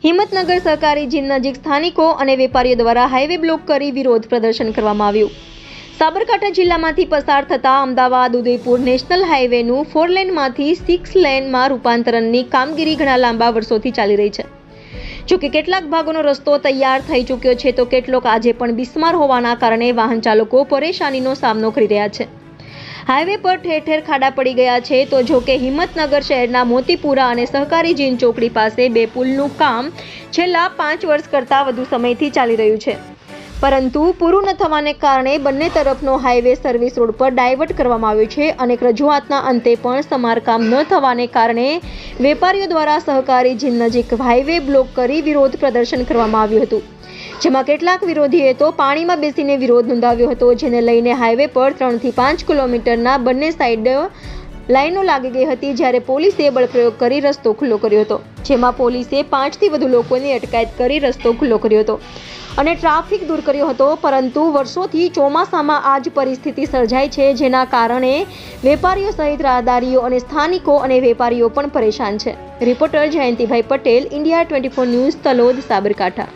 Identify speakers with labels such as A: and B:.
A: હિંમતનગર સહકારી જીન નજીક સ્થાનિકો અને વેપારીઓ દ્વારા હાઈવે બ્લોક કરી વિરોધ પ્રદર્શન કરવામાં આવ્યું। સાબરકાંઠા જિલ્લામાંથી પસાર થતા અમદાવાદ ઉદયપુર નેશનલ હાઈવેનું 4 લેનમાંથી 6 લેનમાં રૂપાંતરણની કામગીરી ઘણા લાંબા વર્ષોથી ચાલી રહી છે। જોકે કેટલાક ભાગોનો રસ્તો તૈયાર થઈ ચૂક્યો છે તો કેટલોક આજે પણ બિસ્માર હોવાના કારણે વાહન ચાલકો પરેશાનીનો સામનો કરી રહ્યા છે। હાઈવે પર ઠેર ઠેર ખાડા પડી ગયા છે તો જોકે હિંમતનગર શહેરના મોતીપુરા અને સહકારી જીન ચોકડી પાસે બે પુલનું કામ છેલ્લા 5 વર્ષ કરતાં વધુ સમયથી ચાલી રહ્યું છે, પરંતુ પૂરું ન થવાને કારણે બંને તરફનો હાઈવે સર્વિસ રોડ પર ડાયવર્ટ કરવામાં આવ્યો છે। અનેક રજૂઆતના અંતે પણ સમારકામ ન થવાને કારણે વેપારીઓ દ્વારા સહકારી જીન નજીક હાઈવે બ્લોક કરી વિરોધ પ્રદર્શન કરવામાં આવ્યું હતું, જેમાં કેટલાક વિરોધીએ તો પાણીમાં બેસીને વિરોધ નોંધાવ્યો હતો, જેને લઈને હાઈવે પર 3 થી 5 કિલોમીટરના બંને સાઈડ લાઈનો લાગી ગઈ હતી, જ્યારે પોલીસે બળપ્રયોગ કરી રસ્તો ખુલ્લો કર્યો હતો, જેમાં પોલીસે 5 થી વધુ લોકોની અટકાયત કરી રસ્તો ખુલ્લો કર્યો હતો અને ટ્રાફિક દૂર કર્યો હતો। પરંતુ વર્ષોથી ચોમાસામાં આ જ પરિસ્થિતિ સર્જાય છે, જેના કારણે વેપારીઓ સહિત રાહદારીઓ અને સ્થાનિકો અને વેપારીઓ પણ પરેશાન છે। Reporter Jayantibhai Patel, India 24 news, Talod, Sabarkantha.